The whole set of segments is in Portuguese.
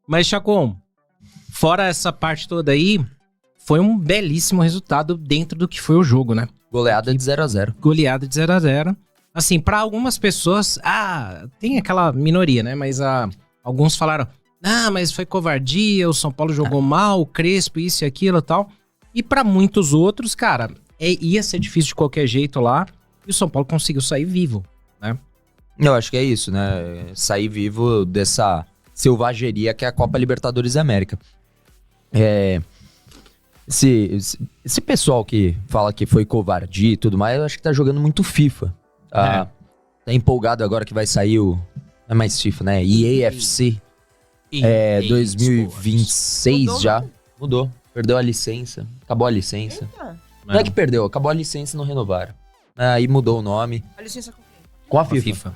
Mas, Chacon, fora essa parte toda aí, foi um belíssimo resultado dentro do que foi o jogo, né? Goleada de 0-0. Goleada de 0-0. Assim, pra algumas pessoas, tem aquela minoria, né? Mas alguns falaram, mas foi covardia, o São Paulo jogou mal, o Crespo, isso e aquilo e tal. E pra muitos outros, cara, ia ser difícil de qualquer jeito lá, e o São Paulo conseguiu sair vivo, né? Eu acho que é isso, né? Sair vivo dessa selvageria que é a Copa Libertadores da América. Esse pessoal que fala que foi covardia e tudo mais, eu acho que tá jogando muito FIFA. Tá empolgado agora que vai sair o... Não é mais FIFA, né? EAFC 2026 Mudou, já. não? Mudou. Perdeu a licença. Acabou a licença. Eita, Não é que perdeu, acabou a licença e não renovaram. Aí mudou o nome. a licença com quem? Com a FIFA.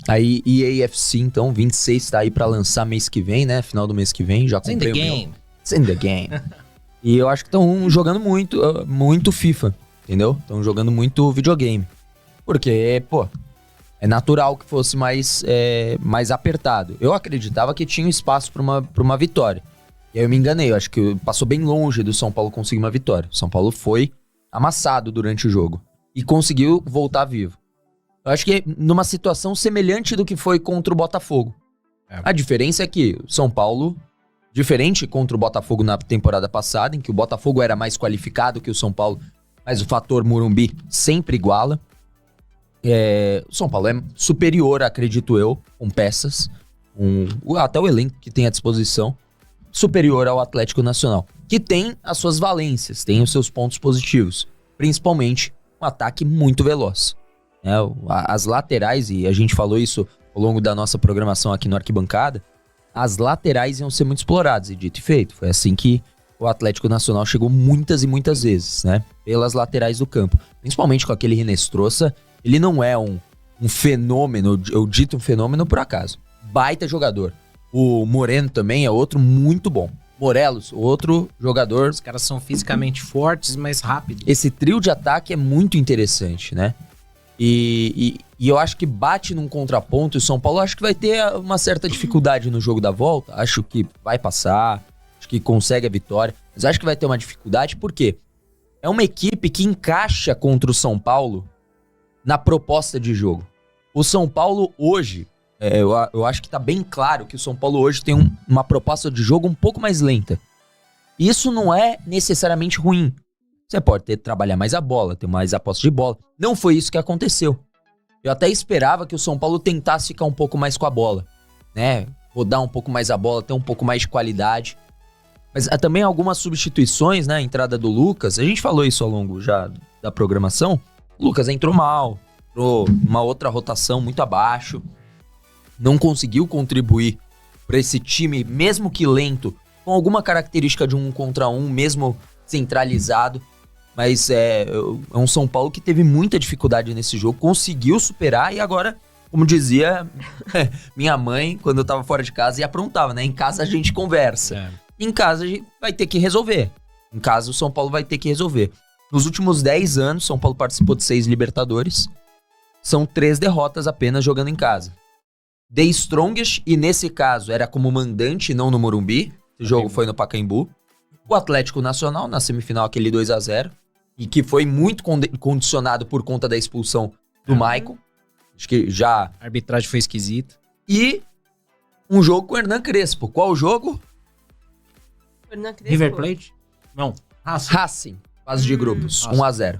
Aí EAFC, então, 26 tá aí pra lançar mês que vem, né? Final do mês que vem. Já It's in the comprei o meu. game. It's in the game. E eu acho que estão jogando muito FIFA, entendeu? Estão jogando muito videogame. Porque, pô, é natural que fosse mais apertado. Eu acreditava que tinha espaço pra uma vitória. E aí eu me enganei, eu acho que passou bem longe do São Paulo conseguir uma vitória. O São Paulo foi amassado durante o jogo. E conseguiu voltar vivo. Eu acho que numa situação semelhante do que foi contra o Botafogo. A diferença é que o São Paulo, diferente contra o Botafogo na temporada passada, em que o Botafogo era mais qualificado que o São Paulo, mas o fator Morumbi sempre iguala. O São Paulo é superior, acredito eu, com peças, até o elenco que tem à disposição, superior ao Atlético Nacional, que tem as suas valências, tem os seus pontos positivos, principalmente um ataque muito veloz. As laterais, e a gente falou isso ao longo da nossa programação aqui no Arquibancada, as laterais iam ser muito exploradas, e dito e feito. Foi assim que o Atlético Nacional chegou muitas e muitas vezes, né? Pelas laterais do campo. Principalmente com aquele Rinestrosa. Ele não é um fenômeno, eu dito um fenômeno por acaso. Baita jogador. O Moreno também é outro muito bom. Morelos, outro jogador. Os caras são fisicamente fortes, mas rápidos. Esse trio de ataque é muito interessante, né? E eu acho que bate num contraponto. O São Paulo acho que vai ter uma certa dificuldade no jogo da volta. Acho que vai passar, acho que consegue a vitória. Mas acho que vai ter uma dificuldade porque é uma equipe que encaixa contra o São Paulo na proposta de jogo. O São Paulo hoje, eu acho que tá bem claro que o São Paulo hoje tem uma proposta de jogo um pouco mais lenta. Isso não é necessariamente ruim. Você pode trabalhar mais a bola, ter mais a posse de bola. Não foi isso que aconteceu. Eu até esperava que o São Paulo tentasse ficar um pouco mais com a bola, né? Rodar um pouco mais a bola, ter um pouco mais de qualidade. Mas há também algumas substituições, né? A entrada do Lucas, a gente falou isso ao longo já da programação. O Lucas entrou mal, entrou uma outra rotação muito abaixo. Não conseguiu contribuir para esse time, mesmo que lento, com alguma característica de 1 contra 1, mesmo centralizado. Mas é um São Paulo que teve muita dificuldade nesse jogo, conseguiu superar e agora, como dizia minha mãe, quando eu tava fora de casa, e aprontava, né? Em casa a gente conversa. Em casa a gente vai ter que resolver. Em casa o São Paulo vai ter que resolver. Nos últimos 10 anos, São Paulo participou de 6 Libertadores. São 3 derrotas apenas jogando em casa. The Strongest, e nesse caso era como mandante, não no Morumbi. Esse jogo foi no Pacaembu. O Atlético Nacional, na semifinal, aquele 2-0. E que foi muito condicionado por conta da expulsão do Maicon. Acho que já... A arbitragem foi esquisita. E um jogo com o Hernan Crespo. Qual o jogo? River Plate? Não. Racing. Fase de grupos. 1-0.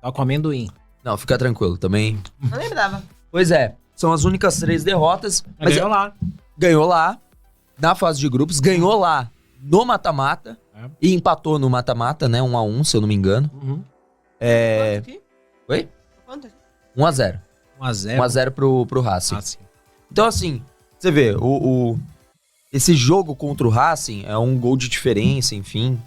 Tá com amendoim. Não, fica tranquilo. Também... Não lembrava. Pois é. São as únicas 3 derrotas. Mas ganhou lá. Ganhou lá. Na fase de grupos. Ganhou lá no mata-mata. E empatou no mata-mata, né? 1-1, se eu não me engano. Quanto aqui? Oi? Quanto aqui? 1-0. 1-0 pro Racing. Então, assim, você vê, esse jogo contra o Racing é um gol de diferença, enfim,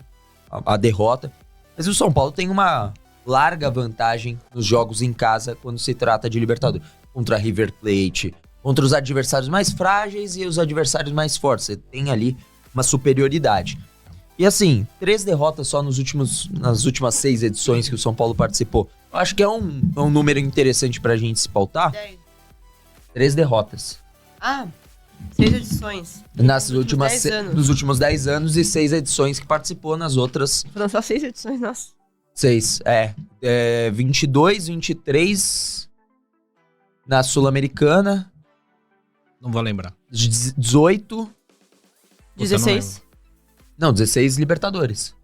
a derrota. Mas o São Paulo tem uma larga vantagem nos jogos em casa quando se trata de Libertadores. Contra River Plate, contra os adversários mais frágeis e os adversários mais fortes. Você tem ali uma superioridade. E assim, 3 derrotas só nas últimas 6 edições que o São Paulo participou. Eu acho que é um número interessante pra gente se pautar. 10. 3 derrotas. 6 edições. Nas últimas 10 anos. nos últimos 10 anos e 6 edições que participou nas outras Foram só 6 edições, nossa. 6. 22, 23 na Sul-Americana, Não vou lembrar. 18... 16. Não, 16 Libertadores.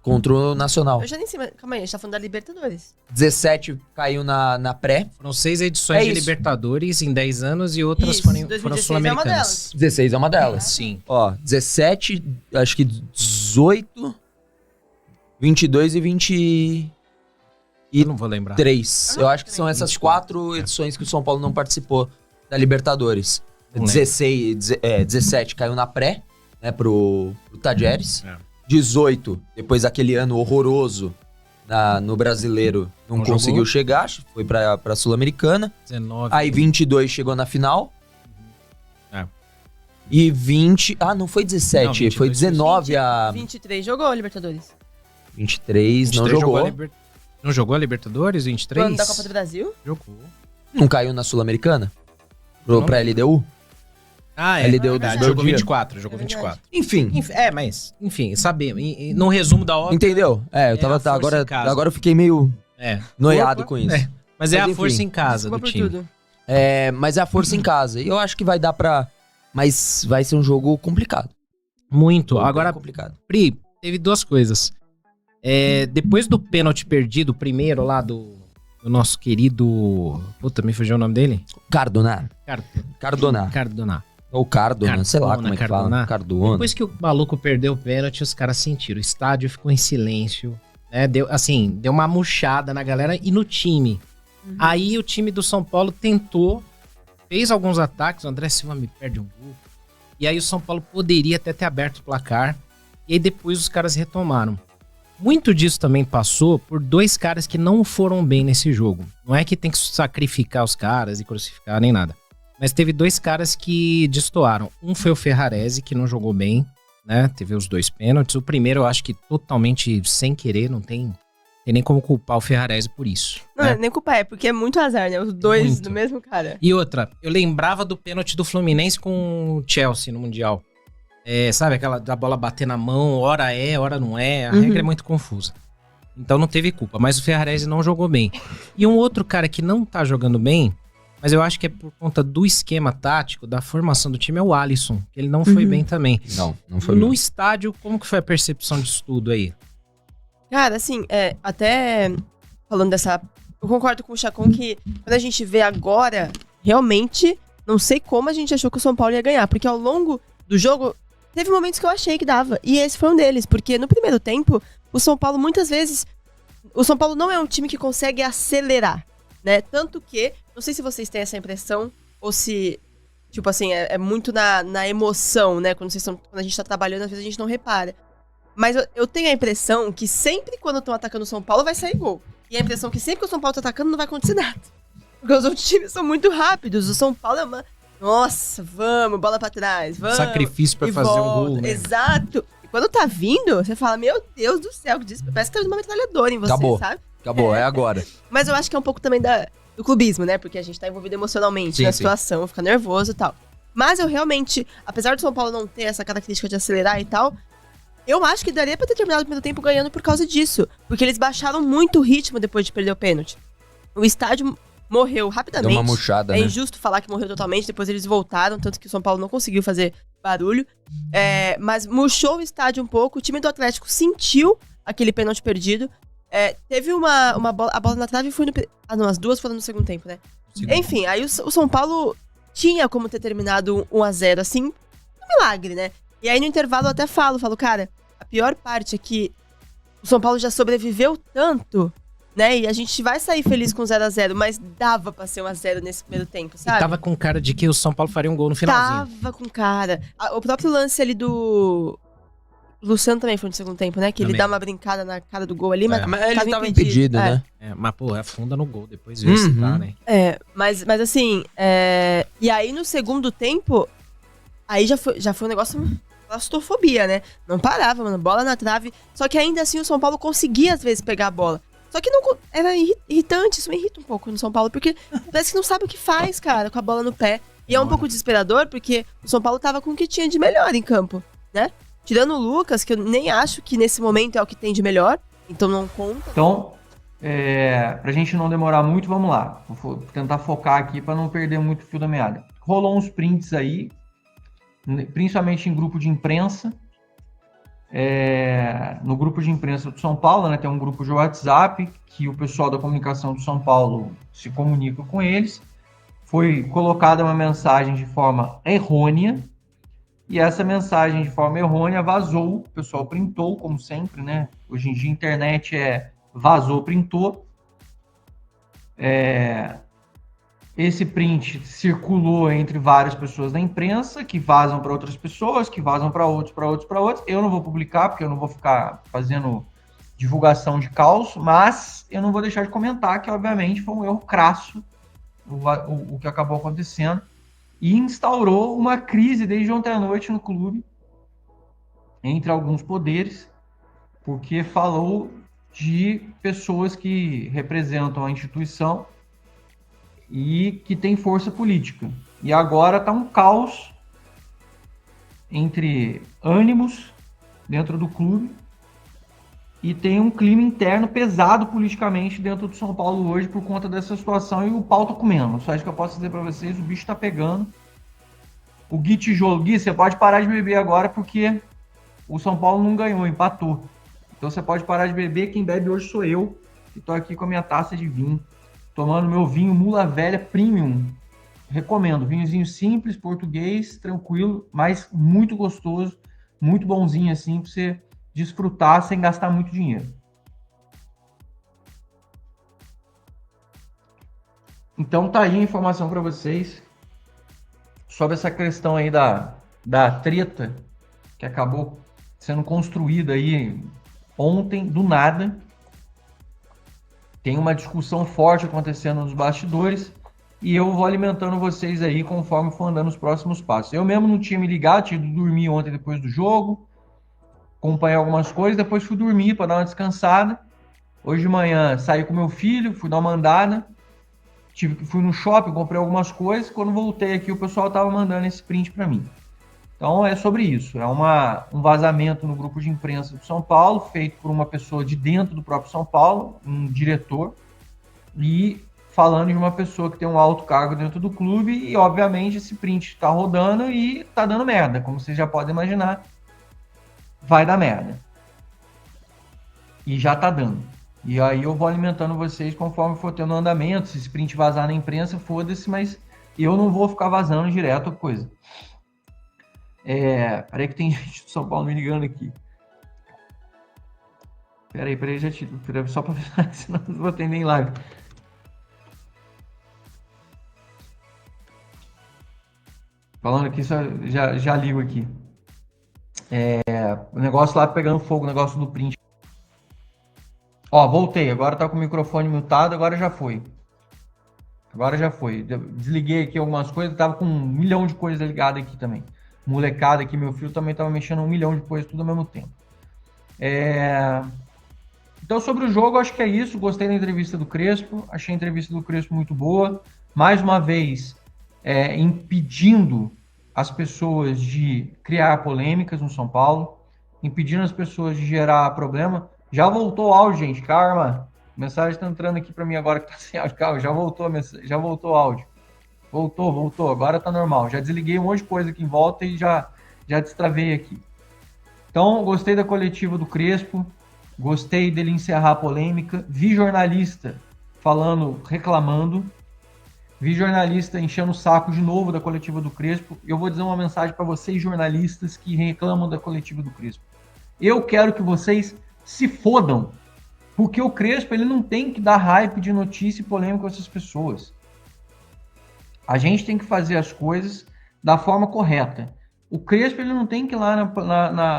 Contra o Nacional. Eu já nem sei, mas calma aí, a gente tá falando da Libertadores. 17 caiu na pré. Foram 6 edições É de isso. Libertadores em 10 anos e outras Isso, foram 2016 é uma sul-americanas. delas. 16 é uma delas. Sim. Ó, 17, acho que 18, 22 e 23. Eu não vou lembrar. Eu acho que são essas 24, 4 edições que o São Paulo não participou da Libertadores. Não 17 caiu na pré, né, pro Tajeres. É. 18, depois daquele ano horroroso no Brasileiro, não Não conseguiu jogou. chegar, foi pra Sul-Americana. 19. Aí 22 chegou na final. É. E 20... Ah, não foi 17, Não, 22, foi 19 a... 23 jogou a Libertadores. 23 não 23 jogou. Não jogou a Libertadores, 23? Quando da Copa do Brasil? Jogou. Não caiu na Sul-Americana? Não Pra LDU? Ah, Ele deu verdade, do jogou dia. 24, jogou É verdade. 24. Enfim, Mas, enfim, saber. No resumo da obra. entendeu? Eu a tava... força agora, em casa. agora eu fiquei meio É. noiado com isso. É. Mas é Mas a enfim. força em casa Desculpa do por time. tudo. Mas é a força em casa. E eu acho que vai dar pra... Mas vai ser um jogo complicado. Muito. Bem Agora, complicado. Pri, teve duas coisas. Depois do pênalti perdido, o primeiro lá do nosso querido... Puta, me fugiu o nome dele? Cardona. Cardona. Ou Cardona, sei lá Cardona, como é que Cardona. fala. Cardona. Depois que o maluco perdeu o pênalti, os caras sentiram. O estádio ficou em silêncio. Né? Deu uma murchada na galera e no time. Aí o time do São Paulo tentou, fez alguns ataques. O André Silva me perde um gol. E aí o São Paulo poderia até ter aberto o placar. E aí depois os caras retomaram. Muito disso também passou por 2 caras que não foram bem nesse jogo. Não é que tem que sacrificar os caras e crucificar nem nada. Mas teve 2 caras que destoaram. Um foi o Ferrarese, que não jogou bem, né? Teve os 2 pênaltis. O primeiro eu acho que totalmente sem querer, não tem nem como culpar o Ferrarese por isso. Não, né? nem culpa é, porque é muito azar, né? Os dois Muito. do mesmo cara. E outra, eu lembrava do pênalti do Fluminense com o Chelsea no Mundial. Sabe, aquela da bola bater na mão, hora é, hora não é. A regra é muito confusa. Então não teve culpa, mas o Ferrarese não jogou bem. E um outro cara que não tá jogando bem, mas eu acho que é por conta do esquema tático, da formação do time, é o Alisson. Que ele não foi bem também. Não foi No bem. estádio, como que foi a percepção disso tudo aí? Cara, assim, até falando dessa... Eu concordo com o Chacon que quando a gente vê agora, realmente, não sei como a gente achou que o São Paulo ia ganhar. Porque ao longo do jogo, teve momentos que eu achei que dava. E esse foi um deles. Porque no primeiro tempo, o São Paulo, muitas vezes... O São Paulo não é um time que consegue acelerar, né? Tanto que, não sei se vocês têm essa impressão, ou se... Tipo assim, é muito na emoção, né? Quando a gente tá trabalhando, às vezes a gente não repara. Mas eu tenho a impressão que sempre quando estão atacando o São Paulo, vai sair gol. E a impressão que sempre que o São Paulo tá atacando, não vai acontecer nada. Porque os outros times são muito rápidos. O São Paulo é uma... Nossa, vamos, bola pra trás, vamos. Sacrifício pra e fazer volta. um gol, né? Exato. E quando tá vindo, você fala, meu Deus do céu, que diz, parece que tá vindo uma metralhadora em você, Acabou. sabe? Acabou, é agora. Mas eu acho que é um pouco também do clubismo, né? Porque a gente tá envolvido emocionalmente Sim, na sim. situação, fica nervoso e tal. Mas eu realmente, apesar do São Paulo não ter essa característica de acelerar e tal, eu acho que daria pra ter terminado o primeiro tempo ganhando por causa disso. Porque eles baixaram muito o ritmo depois de perder o pênalti. O estádio morreu rapidamente. Deu uma murchada, É né? injusto falar que morreu totalmente, depois eles voltaram, tanto que o São Paulo não conseguiu fazer barulho. Mas murchou o estádio um pouco, o time do Atlético sentiu aquele pênalti perdido. Teve uma bola, a bola na trave foi no... Ah, não, as duas foram no segundo tempo, né? Enfim, aí o São Paulo tinha como ter terminado 1-0, assim, um milagre, né? E aí no intervalo eu até falo, cara, a pior parte é que o São Paulo já sobreviveu tanto, né? E a gente vai sair feliz com 0-0, mas dava pra ser 1-0 nesse primeiro tempo, E sabe? tava com cara de que o São Paulo faria um gol no finalzinho. Tava com cara. O próprio lance ali do... O Luciano também foi no segundo tempo, né? Que ele Também. dá uma brincada na cara do gol ali, mas, Mas ele tava impedido, né? Mas, pô, afunda no gol, depois vê se Uhum. tá, né? Mas assim, e aí no segundo tempo, aí já foi um negócio, claustrofobia, né? Não parava, mano, bola na trave. Só que ainda assim o São Paulo conseguia às vezes pegar a bola. Só que não, era irritante, isso me irrita um pouco no São Paulo, porque parece que não sabe o que faz, cara, com a bola no pé. E é um pouco desesperador, porque o São Paulo tava com o que tinha de melhor em campo, né? Tirando o Lucas, que eu nem acho que nesse momento é o que tem de melhor, então não conta. Então, pra gente não demorar muito, vamos lá. Vou tentar focar aqui para não perder muito o fio da meada. Rolou uns prints aí, principalmente em grupo de imprensa. No grupo de imprensa do São Paulo, né, tem um grupo de WhatsApp que o pessoal da comunicação do São Paulo se comunica com eles. Foi colocada uma mensagem de forma errônea, e essa mensagem de forma errônea vazou, o pessoal printou, como sempre, né? Hoje em dia a internet vazou, printou. Esse print circulou entre várias pessoas da imprensa, que vazam para outras pessoas, que vazam para outros. Eu não vou publicar, porque eu não vou ficar fazendo divulgação de caos, mas eu não vou deixar de comentar que, obviamente, foi um erro crasso o que acabou acontecendo, e instaurou uma crise desde ontem à noite no clube, entre alguns poderes, porque falou de pessoas que representam a instituição e que tem força política. E agora está um caos entre ânimos dentro do clube e tem um clima interno pesado politicamente dentro do São Paulo hoje por conta dessa situação, e o pau tá comendo. Só isso que eu posso dizer para vocês, o bicho tá pegando. O Gui Tijolo, Gui, você pode parar de beber agora porque o São Paulo não ganhou, empatou. Então você pode parar de beber, quem bebe hoje sou eu, que tô aqui com a minha taça de vinho, tomando meu vinho Mula Velha Premium. Recomendo, vinhozinho simples, português, tranquilo, mas muito gostoso, muito bonzinho assim, pra você desfrutar sem gastar muito dinheiro. Então tá aí a informação para vocês sobre essa questão aí da treta que acabou sendo construída aí ontem, do nada. Tem uma discussão forte acontecendo nos bastidores e eu vou alimentando vocês aí conforme for andando os próximos passos. Eu mesmo não tinha me ligado, tinha ido dormir ontem depois do jogo, acompanhei algumas coisas, depois fui dormir para dar uma descansada. Hoje de manhã saí com meu filho, fui dar uma andada, fui no shopping, comprei algumas coisas. Quando voltei aqui, o pessoal estava mandando esse print para mim. Então é sobre isso, é um vazamento no grupo de imprensa do São Paulo, feito por uma pessoa de dentro do próprio São Paulo, um diretor, e falando de uma pessoa que tem um alto cargo dentro do clube, e obviamente esse print está rodando e está dando merda, como vocês já podem imaginar. Vai dar merda. E já tá dando. E aí eu vou alimentando vocês conforme for tendo andamento. Se esse print vazar na imprensa, foda-se, mas eu não vou ficar vazando direto a coisa. Peraí que tem gente do São Paulo me ligando aqui. Peraí, só pra ver, senão não vou atender em live. Falando aqui, já ligo aqui. O negócio lá pegando fogo, o negócio do print. Ó, voltei. Agora tá com o microfone mutado, agora já foi. Desliguei aqui algumas coisas, tava com 1 milhão de coisas ligadas aqui também. Molecada aqui, meu filho também tava mexendo 1 milhão de coisas tudo ao mesmo tempo. Então, sobre o jogo, acho que é isso. Gostei da entrevista do Crespo. Achei a entrevista do Crespo muito boa. Mais uma vez, impedindo as pessoas de criar polêmicas no São Paulo, impedindo as pessoas de gerar problema. Já voltou o áudio, gente, calma. A mensagem está entrando aqui para mim agora que tá sem áudio. Calma, já voltou o áudio. Voltou, agora tá normal. Já desliguei um monte de coisa aqui em volta e já destravei aqui. Então, gostei da coletiva do Crespo, gostei dele encerrar a polêmica, vi jornalista reclamando, vi jornalista enchendo o saco de novo da coletiva do Crespo. Eu vou dizer uma mensagem para vocês, jornalistas que reclamam da coletiva do Crespo. Eu quero que vocês se fodam, porque o Crespo ele não tem que dar hype de notícia e polêmica com essas pessoas. A gente tem que fazer as coisas da forma correta. O Crespo ele não tem que ir lá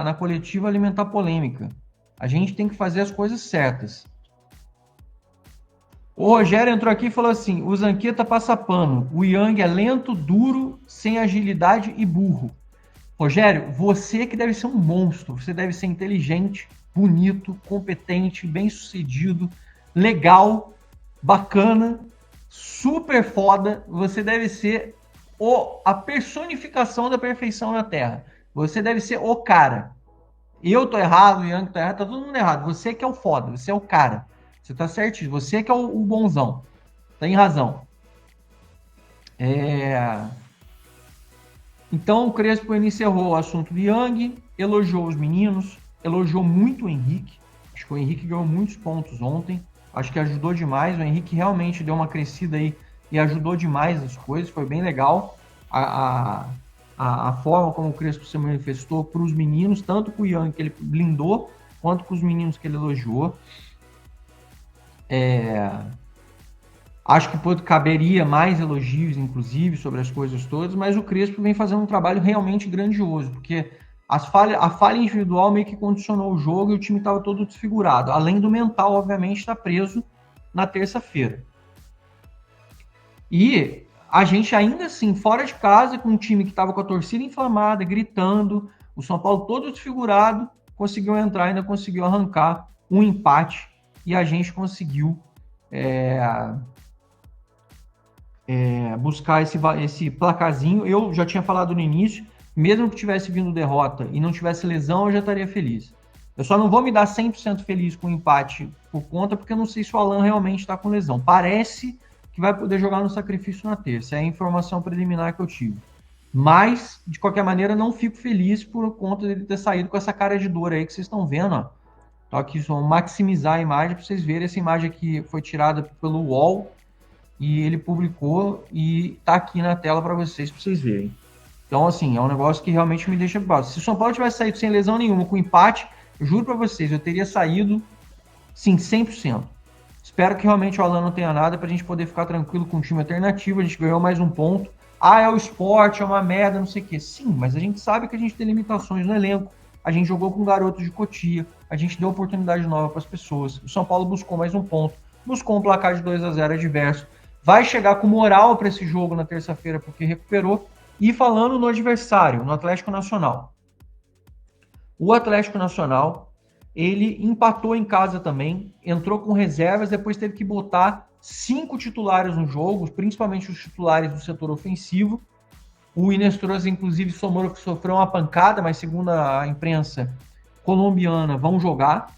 na coletiva alimentar polêmica. A gente tem que fazer as coisas certas. O Rogério entrou aqui e falou assim: o Zanqueta passa pano, o Yang é lento, duro, sem agilidade e burro. Rogério, você que deve ser um monstro, você deve ser inteligente, bonito, competente, bem-sucedido, legal, bacana, super foda. Você deve ser a personificação da perfeição na Terra. Você deve ser o cara. Eu tô errado, o Yang tá errado, tá todo mundo errado. Você que é o foda, você é o cara. Você tá certinho, você que é o bonzão. Tem razão. Então o Crespo ele encerrou o assunto do Yang, elogiou os meninos, elogiou muito o Henrique. Acho que o Henrique ganhou muitos pontos ontem. Acho que ajudou demais. O Henrique realmente deu uma crescida aí e ajudou demais as coisas. Foi bem legal a forma como o Crespo se manifestou para os meninos, tanto com o Yang que ele blindou, quanto com os meninos que ele elogiou. Acho que caberia mais elogios, inclusive, sobre as coisas todas, mas o Crespo vem fazendo um trabalho realmente grandioso, porque a falha individual meio que condicionou o jogo e o time estava todo desfigurado. Além do mental, obviamente, estar preso na terça-feira. E a gente ainda assim, fora de casa, com um time que estava com a torcida inflamada, gritando, o São Paulo todo desfigurado, conseguiu entrar, ainda conseguiu arrancar um empate e a gente conseguiu buscar esse placarzinho. Eu já tinha falado no início, mesmo que tivesse vindo derrota e não tivesse lesão, eu já estaria feliz. Eu só não vou me dar 100% feliz com o empate por conta, porque eu não sei se o Alan realmente está com lesão. Parece que vai poder jogar no sacrifício na terça. É a informação preliminar que eu tive. Mas, de qualquer maneira, não fico feliz por conta dele ter saído com essa cara de dor aí que vocês estão vendo, ó. Então aqui só maximizar a imagem para vocês verem. Essa imagem aqui foi tirada pelo UOL e ele publicou e tá aqui na tela para vocês verem. Então, assim, é um negócio que realmente me deixa preocupado. Se o São Paulo tivesse saído sem lesão nenhuma, com empate, eu juro para vocês, eu teria saído, sim, 100%. Espero que realmente o Alan não tenha nada pra gente poder ficar tranquilo com um time alternativo. A gente ganhou mais um ponto. É o esporte, é uma merda, não sei o quê. Sim, mas a gente sabe que a gente tem limitações no elenco. A gente jogou com garotos de Cotia. A gente deu oportunidade nova para as pessoas. O São Paulo buscou mais um ponto. Buscou um placar de 2-0 adverso. Vai chegar com moral para esse jogo na terça-feira, porque recuperou. E falando no adversário, no Atlético Nacional. O Atlético Nacional, ele empatou em casa também, entrou com reservas, depois teve que botar 5 titulares no jogo, principalmente os titulares do setor ofensivo. O Inestrosa, inclusive, sofreu uma pancada, mas segundo a imprensa colombiana, vão jogar.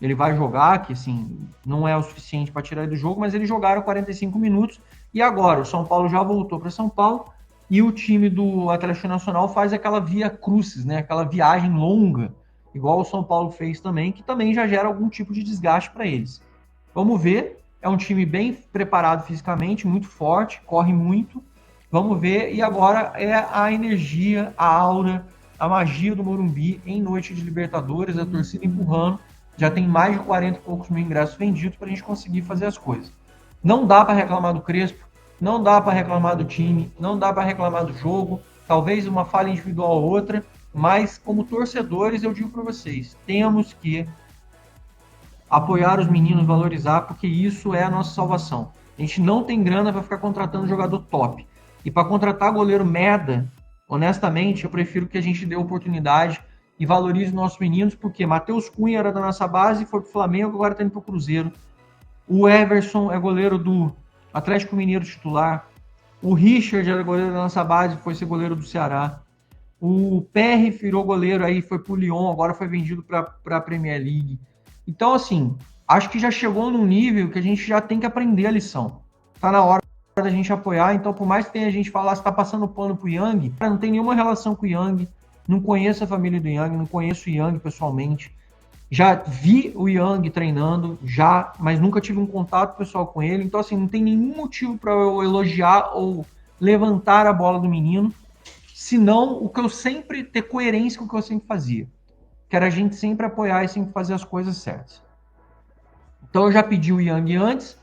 Ele vai jogar, que assim, não é o suficiente para tirar ele do jogo, mas eles jogaram 45 minutos. E agora, o São Paulo já voltou para São Paulo e o time do Atlético Nacional faz aquela via crucis, né? Aquela viagem longa, igual o São Paulo fez também, que também já gera algum tipo de desgaste para eles. Vamos ver, é um time bem preparado fisicamente, muito forte, corre muito. Vamos ver, e agora é a energia, a aura, a magia do Morumbi em noite de Libertadores, a torcida empurrando. Já tem mais de 40 e poucos mil ingressos vendidos para a gente conseguir fazer as coisas. Não dá para reclamar do Crespo, não dá para reclamar do time, não dá para reclamar do jogo, talvez uma falha individual ou outra, mas como torcedores eu digo para vocês, temos que apoiar os meninos, valorizar, porque isso é a nossa salvação. A gente não tem grana para ficar contratando jogador top. E para contratar goleiro merda, honestamente, eu prefiro que a gente dê oportunidade e valorize os nossos meninos, porque Matheus Cunha era da nossa base, foi pro Flamengo, agora tá indo pro Cruzeiro. O Everson é goleiro do Atlético Mineiro titular. O Richard era goleiro da nossa base, foi ser goleiro do Ceará. O PR virou goleiro aí, foi pro Lyon, agora foi vendido para a Premier League. Então, assim, acho que já chegou num nível que a gente já tem que aprender a lição. Tá na hora da gente apoiar, então por mais que tenha gente falar se tá passando pano pro Yang, não tem nenhuma relação com o Yang, não conheço a família do Yang, não conheço o Yang pessoalmente. Já vi o Yang treinando, mas nunca tive um contato pessoal com ele. Então, assim, não tem nenhum motivo para eu elogiar ou levantar a bola do menino, senão o que eu sempre ter coerência com o que eu sempre fazia, que era a gente sempre apoiar e sempre fazer as coisas certas. Então, eu já pedi o Yang antes,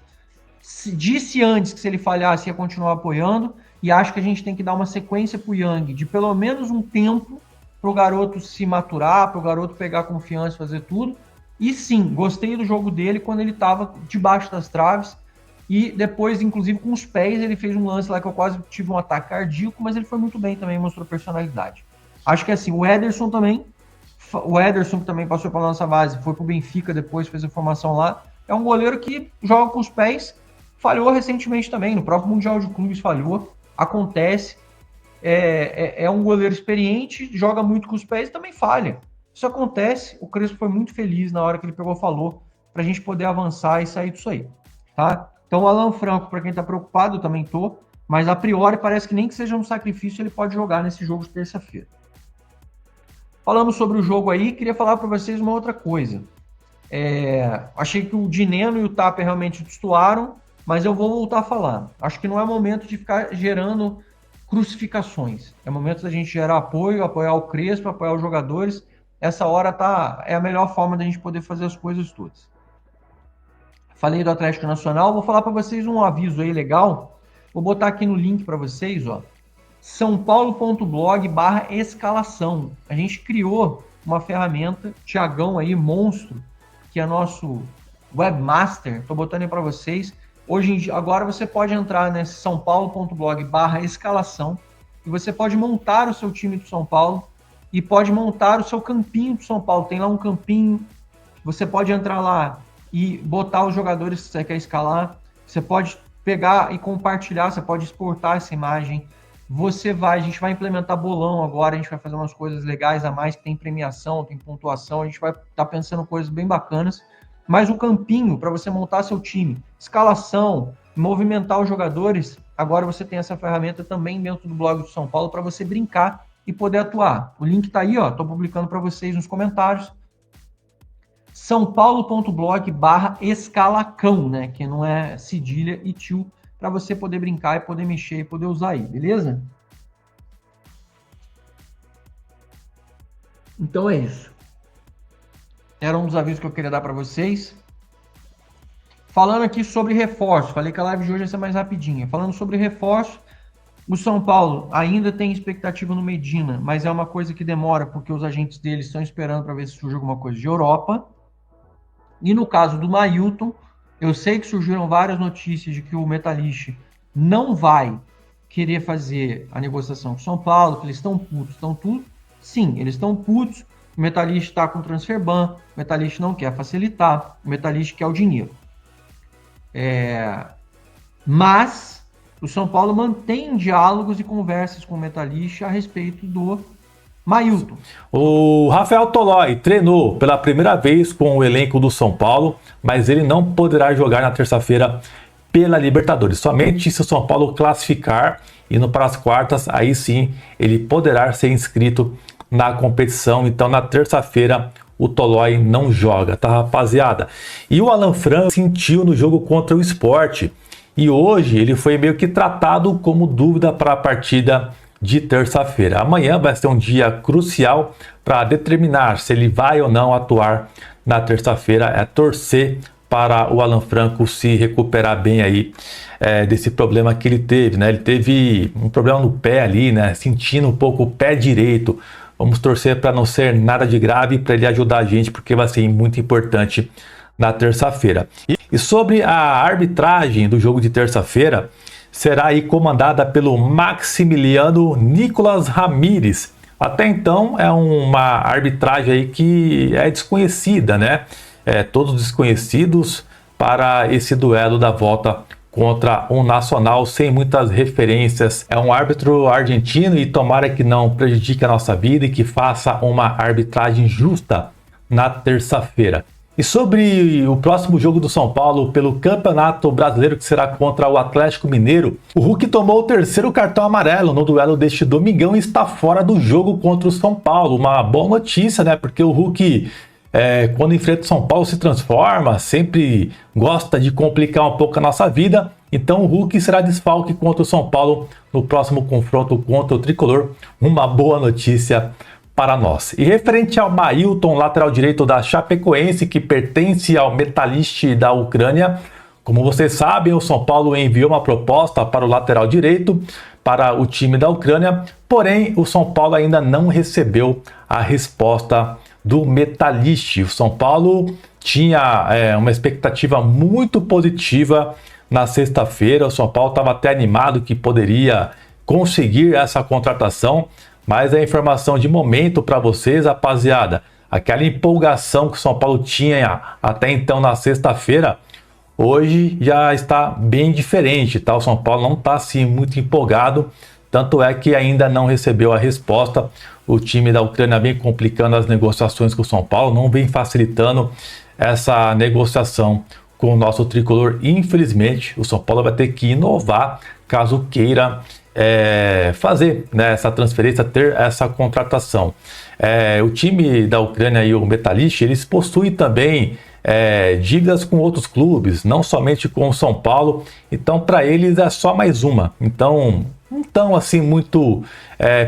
disse antes que se ele falhasse ia continuar apoiando, e acho que a gente tem que dar uma sequência pro Yang de pelo menos um tempo pro garoto se maturar, pro garoto pegar confiança, fazer tudo. E sim, gostei do jogo dele quando ele estava debaixo das traves. E depois, inclusive, com os pés, ele fez um lance lá que eu quase tive um ataque cardíaco, mas ele foi muito bem também, mostrou personalidade. Acho que assim, o Ederson que também passou pela nossa base, foi pro Benfica depois, fez a formação lá. É um goleiro que joga com os pés, falhou recentemente também, no próprio Mundial de Clubes falhou, acontece. é um goleiro experiente, joga muito com os pés e também falha. Isso acontece, o Crespo foi muito feliz na hora que ele pegou e falou para a gente poder avançar e sair disso aí, tá? Então o Alan Franco, para quem está preocupado, eu também tô, mas a priori parece que nem que seja um sacrifício ele pode jogar nesse jogo de terça-feira. Falamos sobre o jogo aí, queria falar para vocês uma outra coisa. Achei que o Dineno e o Tapia realmente destoaram, mas eu vou voltar a falar. Acho que não é momento de ficar gerando crucificações. É momento da gente gerar apoio, apoiar o Crespo, apoiar os jogadores. Essa hora é a melhor forma da gente poder fazer as coisas todas. Falei do Atlético Nacional, vou falar para vocês um aviso aí legal. Vou botar aqui no link para vocês, ó. sãopaulo.blog/escalação. A gente criou uma ferramenta, Thiagão aí, monstro, que é nosso webmaster. Tô botando aí para vocês. Agora você pode entrar nesse sãopaulo.blog/escalação e você pode montar o seu time do São Paulo e pode montar o seu campinho do São Paulo. Tem lá um campinho, você pode entrar lá e botar os jogadores que você quer escalar. Você pode pegar e compartilhar, você pode exportar essa imagem. A gente vai implementar bolão agora, a gente vai fazer umas coisas legais a mais, que tem premiação, tem pontuação, a gente vai estar pensando coisas bem bacanas. Mas o campinho, para você montar seu time, escalação, movimentar os jogadores, agora você tem essa ferramenta também dentro do blog do São Paulo para você brincar e poder atuar. O link está aí, ó, estou publicando para vocês nos comentários. sãopaulo.blog/escalacão, né, que não é cedilha e tio, para você poder brincar e poder mexer e poder usar aí, beleza? Então é isso. Era um dos avisos que eu queria dar para vocês. Falando aqui sobre reforço, falei que a live de hoje ia ser mais rapidinha. Falando sobre reforço, o São Paulo ainda tem expectativa no Medina, mas é uma coisa que demora porque os agentes deles estão esperando para ver se surge alguma coisa de Europa. E no caso do Mailton, eu sei que surgiram várias notícias de que o Metalist não vai querer fazer a negociação com o São Paulo, que eles estão putos, estão tudo. Sim, eles estão putos. O Metalist está com transfer ban, o Metalist não quer facilitar, o Metalist quer o dinheiro. Mas o São Paulo mantém diálogos e conversas com o Metalist a respeito do Mailton. O Rafael Tolói treinou pela primeira vez com o elenco do São Paulo, mas ele não poderá jogar na terça-feira pela Libertadores. Somente se o São Paulo classificar e indo para as quartas, aí sim ele poderá ser inscrito na competição. Então na terça-feira o Tolói não joga, tá, rapaziada? E o Alan Franco sentiu no jogo contra o Sport e hoje ele foi meio que tratado como dúvida para a partida de terça-feira. Amanhã vai ser um dia crucial para determinar se ele vai ou não atuar na terça-feira. É torcer para o Alan Franco se recuperar bem aí desse problema que ele teve, né? Ele teve um problema no pé ali, né? Sentindo um pouco o pé direito. Vamos torcer para não ser nada de grave, para ele ajudar a gente, porque vai ser muito importante na terça-feira. E sobre a arbitragem do jogo de terça-feira, será aí comandada pelo Maximiliano Nicolas Ramírez. Até então é uma arbitragem aí que é desconhecida, né? Todos desconhecidos para esse duelo da volta contra um Nacional, sem muitas referências. É um árbitro argentino e tomara que não prejudique a nossa vida e que faça uma arbitragem justa na terça-feira. E sobre o próximo jogo do São Paulo pelo Campeonato Brasileiro, que será contra o Atlético Mineiro, o Hulk tomou o terceiro cartão amarelo no duelo deste domingão e está fora do jogo contra o São Paulo. Uma boa notícia, né? Porque o Hulk, quando enfrenta o São Paulo, se transforma, sempre gosta de complicar um pouco a nossa vida. Então o Hulk será desfalque contra o São Paulo no próximo confronto contra o Tricolor. Uma boa notícia para nós. E referente ao Mailton, lateral direito da Chapecoense, que pertence ao Metalist da Ucrânia, como vocês sabem, o São Paulo enviou uma proposta para o lateral direito para o time da Ucrânia, porém o São Paulo ainda não recebeu a resposta do Metalist. O São Paulo tinha uma expectativa muito positiva na sexta-feira. O São Paulo estava até animado que poderia conseguir essa contratação, mas a informação de momento para vocês, rapaziada, aquela empolgação que o São Paulo tinha até então na sexta-feira, hoje já está bem diferente, tá? O São Paulo não está assim muito empolgado, Tanto é que ainda não recebeu a resposta. O time da Ucrânia vem complicando as negociações com o São Paulo, não vem facilitando essa negociação com o nosso tricolor. Infelizmente, o São Paulo vai ter que inovar caso queira fazer, né, essa transferência, ter essa contratação. O time da Ucrânia e o Metalist, eles possuem também dívidas com outros clubes, não somente com o São Paulo. Então, para eles é só mais uma. Então, não estão assim muito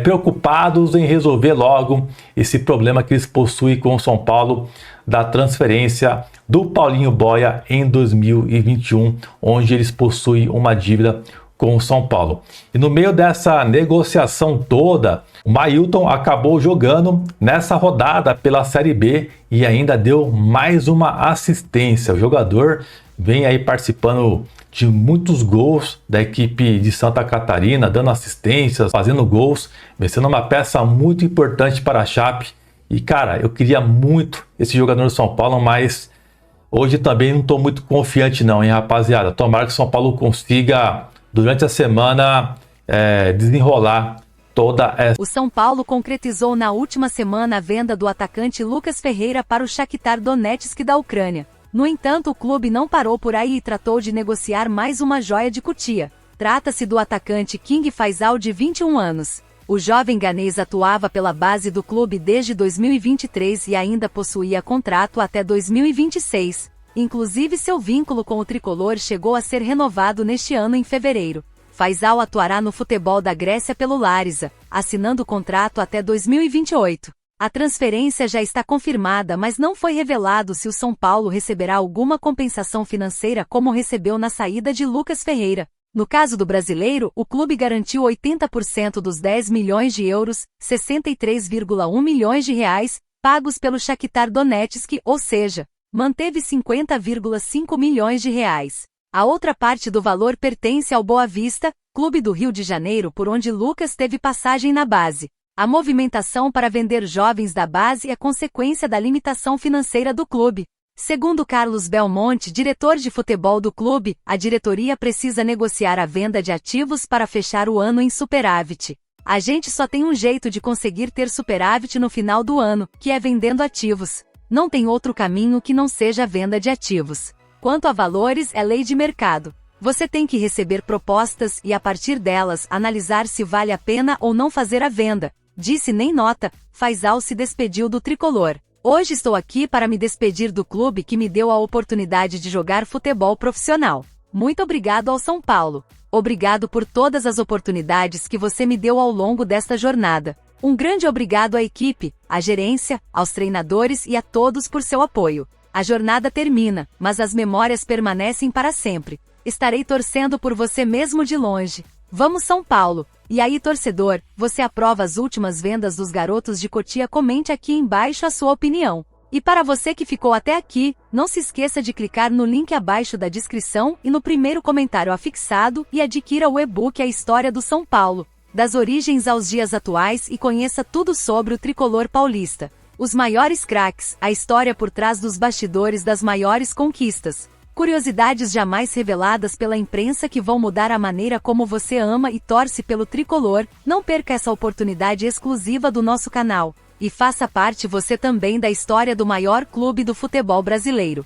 preocupados em resolver logo esse problema que eles possuem com o São Paulo da transferência do Paulinho Boia em 2021, onde eles possuem uma dívida com o São Paulo. E no meio dessa negociação toda, o Mailton acabou jogando nessa rodada pela Série B e ainda deu mais uma assistência. O jogador vem aí participando de muitos gols da equipe de Santa Catarina, dando assistências, fazendo gols, vem sendo uma peça muito importante para a Chape. E cara, eu queria muito esse jogador do São Paulo, mas hoje também não estou muito confiante não, hein, rapaziada. Tomara que o São Paulo consiga, durante a semana, desenrolar toda essa... O São Paulo concretizou na última semana a venda do atacante Lucas Ferreira para o Shakhtar Donetsk da Ucrânia. No entanto, o clube não parou por aí e tratou de negociar mais uma joia de Cotia. Trata-se do atacante King Faisal, de 21 anos. O jovem ganês atuava pela base do clube desde 2023 e ainda possuía contrato até 2026. Inclusive, seu vínculo com o tricolor chegou a ser renovado neste ano em fevereiro. Faisal atuará no futebol da Grécia pelo Larissa, assinando o contrato até 2028. A transferência já está confirmada, mas não foi revelado se o São Paulo receberá alguma compensação financeira como recebeu na saída de Lucas Ferreira. No caso do brasileiro, o clube garantiu 80% dos 10 milhões de euros, 63,1 milhões de reais, pagos pelo Shakhtar Donetsk, ou seja, manteve 50,5 milhões de reais. A outra parte do valor pertence ao Boa Vista, clube do Rio de Janeiro, por onde Lucas teve passagem na base. A movimentação para vender jovens da base é consequência da limitação financeira do clube. Segundo Carlos Belmonte, diretor de futebol do clube, a diretoria precisa negociar a venda de ativos para fechar o ano em superávit. A gente só tem um jeito de conseguir ter superávit no final do ano, que é vendendo ativos. Não tem outro caminho que não seja a venda de ativos. Quanto a valores, é lei de mercado. Você tem que receber propostas e, a partir delas, analisar se vale a pena ou não fazer a venda. Disse nem nota, Faisal se despediu do tricolor. Hoje estou aqui para me despedir do clube que me deu a oportunidade de jogar futebol profissional. Muito obrigado ao São Paulo. Obrigado por todas as oportunidades que você me deu ao longo desta jornada. Um grande obrigado à equipe, à gerência, aos treinadores e a todos por seu apoio. A jornada termina, mas as memórias permanecem para sempre. Estarei torcendo por você mesmo de longe. Vamos São Paulo! E aí, torcedor, você aprova as últimas vendas dos garotos de Cotia? Comente aqui embaixo a sua opinião. E para você que ficou até aqui, não se esqueça de clicar no link abaixo da descrição e no primeiro comentário afixado e adquira o e-book A História do São Paulo, das origens aos dias atuais, e conheça tudo sobre o tricolor paulista. Os maiores craques, a história por trás dos bastidores das maiores conquistas. Curiosidades jamais reveladas pela imprensa que vão mudar a maneira como você ama e torce pelo tricolor. Não perca essa oportunidade exclusiva do nosso canal. E faça parte você também da história do maior clube do futebol brasileiro.